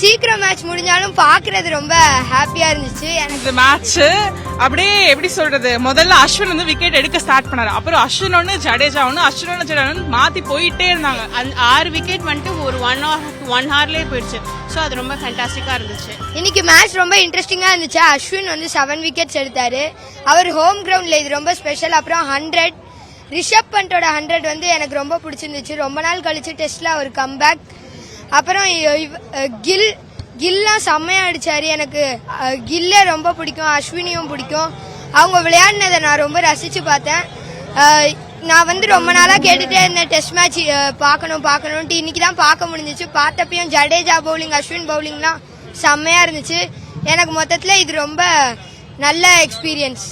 சீக்கிரம் மேட்ச் முடிஞ்சாலும் பாக்குறது ரொம்ப ஹாப்பியா இருந்துச்சு. இந்த மேட்ச் அப்படியே எப்படி சொல்றது, முதல்ல அஸ்வின் வந்து விக்கெட் எடுக்க ஸ்டார்ட் பண்ணாரு. அப்புறம் அஸ்வின் ஒன்னு ஜடேஜா ஒன்னு மாத்தி போயிட்டே இருந்தாங்க. 6 விக்கெட் வந்துட்டு ஒரு 1 ஹவர்லயே போயிடுச்சு. சோ அது ரொம்ப ஃபேண்டாஸ்டிக்கா இருந்துச்சு. இன்னைக்கு மேட்ச் ரொம்ப இன்ட்ரெஸ்டிங்கா இருந்துச்சு. அஸ்வின் வந்து 7 விக்கெட்ஸ் எடுத்தாரு. அவர் ஹோம் கிரவுண்ட்ல இது ரொம்ப ஸ்பெஷல். அப்புறம் 100 ரிஷப் பண்டோட 100 வந்து எனக்கு ரொம்ப பிடிச்சிருந்துச்சு. ரொம்ப நாள் கழிச்சு டெஸ்ட்ல அவர் கம்பேக். அப்புறம் கில்லாம் செம்மையா அடிச்சாரு. எனக்கு கில்லே ரொம்ப பிடிக்கும், அஸ்வினியும் பிடிக்கும். அவங்க விளையாடினதை நான் ரொம்ப ரசிச்சு பார்த்தேன். நான் வந்து ரொம்ப நாளா கேட்டுட்டே இருந்தேன் டெஸ்ட் மேட்ச் பார்க்கணும்ட்டு. இன்னைக்கு தான் பார்க்க முடிஞ்சிச்சு. பார்த்தப்பையும் ஜடேஜா பவுலிங், அஸ்வின் பவுலிங்லாம் செம்மையா இருந்துச்சு. எனக்கு மொத்தத்தில் இது ரொம்ப நல்ல எக்ஸ்பீரியன்ஸ்.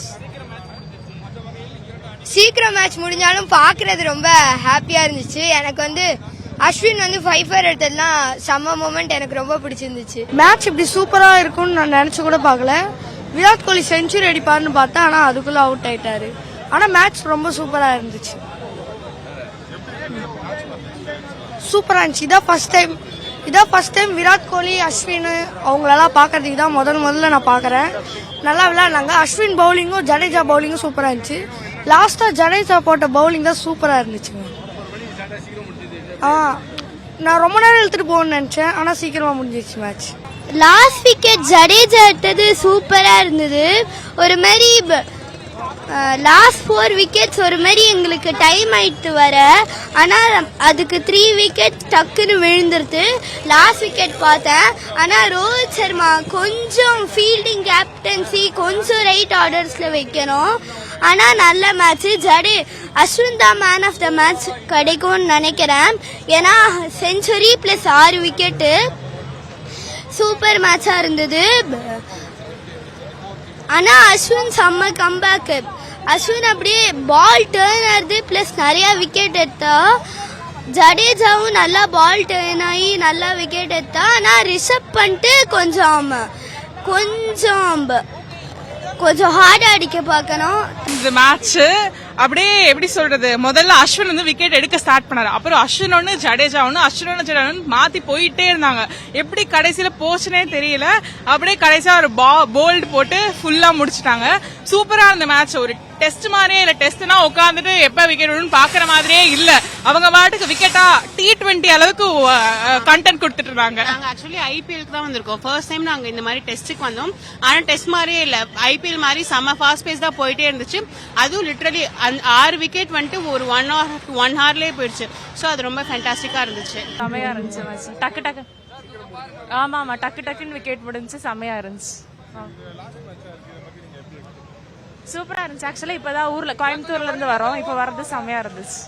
சீக்கிரம் மேட்ச் முடிஞ்சாலும் பார்க்கறது ரொம்ப ஹாப்பியா இருந்துச்சு. எனக்கு வந்து அஸ்வின் வந்து 5 எடுத்ததுலாம் செம்ம மூமெண்ட், எனக்கு ரொம்ப பிடிச்சிருந்துச்சு. மேட்ச் இப்படி சூப்பரா இருக்கும்னு நான் நினைச்சு கூட பார்க்கல. விராட் கோலி செஞ்சுரி அடிப்பாருன்னு பார்த்தேன், ஆனா அதுக்குள்ள அவுட் ஆயிட்டாரு. ஆனா மேட்ச் ரொம்ப சூப்பரா இருந்துச்சு. சூப்பரா இருந்துச்சு. இதான் ஃபர்ஸ்ட் டைம் விராட் கோலி, அஸ்வின் அவங்களெல்லாம் பாக்குறதுக்கு தான் முதல்ல நான் பாக்குறேன். நல்லா விளையாடுனாங்க. அஸ்வின் பவுலிங்கும் ஜடேஜா பவுலிங்கும் சூப்பரா இருந்துச்சு. லாஸ்டா ஜடேஜா போட்ட பவுலிங் தான் சூப்பரா இருந்துச்சுங்க. நான் ரொம்ப நேரம் எடுத்துட்டு போகணும்னு நினைச்சேன், ஆனா சீக்கிரமா முடிஞ்சிருச்சு மேட்ச். லாஸ்ட் விக்கெட் ஜடேஜா எடுத்தது சூப்பரா இருந்தது. ஒரு மாதிரி லாஸ்ட் 4 விக்கெட்ஸ் ஒரு மாதிரி எங்களுக்கு டைம் ஆயிட்டு வர, ஆனா அதுக்கு 3 விக்கெட் டக்குன்னு விழுந்துருது. லாஸ்ட் விக்கெட் பார்த்தேன், ஆனா ரோஹித் சர்மா கொஞ்சம் ஃபீல்டிங் கேப்டன்சி கொஞ்சம் ரைட் ஆர்டர்ஸ்ல வைக்கணும். ஆனா நல்ல மேட்ச். அஸ்வின் தான் மேன் ஆஃப் த மேட்ச் கிடைக்கும்னு நினைக்கிறேன். ஏன்னா செஞ்சுரி பிளஸ் 6 விக்கெட்டு சூப்பர் மேட்சா இருந்தது. ஆனா அஸ்வின் செம்ம கம்பேக். அஸ்வின் அப்படியே பால் டேர்ன் ஆகுது பிளஸ் நிறைய விக்கெட் எடுத்தா. ஜடேஜாவும் நல்லா பால் டேர்ன் ஆகி நல்லா விக்கெட் எடுத்தா. ஆனா ரிஷப் பண்ணிட்டு கொஞ்சம் ஹார்டா அடிக்க பார்க்கணும். இந்த மேட்ச் அப்படியே எப்படி சொல்றது, முதல்ல அஸ்வின் வந்து விக்கெட் எடுக்க ஸ்டார்ட் பண்ணாரு. அப்புறம் அஸ்வின் ஒன்னு ஜடேஜா ஒன்னு மாத்தி போயிட்டே இருந்தாங்க. எப்படி கடைசியில போச்சுனே தெரியல. அப்படியே கடைசியா ஒரு போல்ட் போட்டு ஃபுல்லா முடிச்சுட்டாங்க. சூப்பரா இருந்த மேட்ச். ஒரு டெஸ்ட் மாதிரியே இல்ல. டெஸ்ட்னா உட்காந்துட்டு எப்ப விக்கெட் விடுன்னு பாக்குற மாதிரியே இல்ல. அவங்க பாட்டுக்கு விக்கெட்டா T20 அளவுக்கு கண்டென்ட் கொடுத்துட்டு இருந்தாங்க. நாங்க ஆக்சுவலி ஐபிஎலுக்கு தான் வந்திருக்கோம். ஃபர்ஸ்ட் டைம் நாங்க இந்த மாதிரி டெஸ்ட்டுக்கு வந்தோம். ஆனா டெஸ்ட் மாதிரியே இல்ல, ஐபிஎல் மாதிரி செம்ம ஃபாஸ்ட் பேஸ் தான் போயிட்டே இருந்துச்சு. அதுவும் லிட்டரலி 6 விக்கெட் வந்துட்டு ஒரு 1 ஹவர்லயே போயிடுச்சு. சோ அது ரொம்ப ஃபேண்டாஸ்டிக்கா இருந்துச்சு. செமையா இருந்துச்சு மேட்ச். டக்கு ஆமா டக்குன்னு விக்கெட் முடிஞ்சு செமையா இருந்துச்சு. சூப்பரா இருந்துச்சு. ஆக்சுவலா இப்பதான் கோயம்புத்தூர்ல இருந்து வரோம். இப்ப வர்றது செமையா இருந்துச்சு.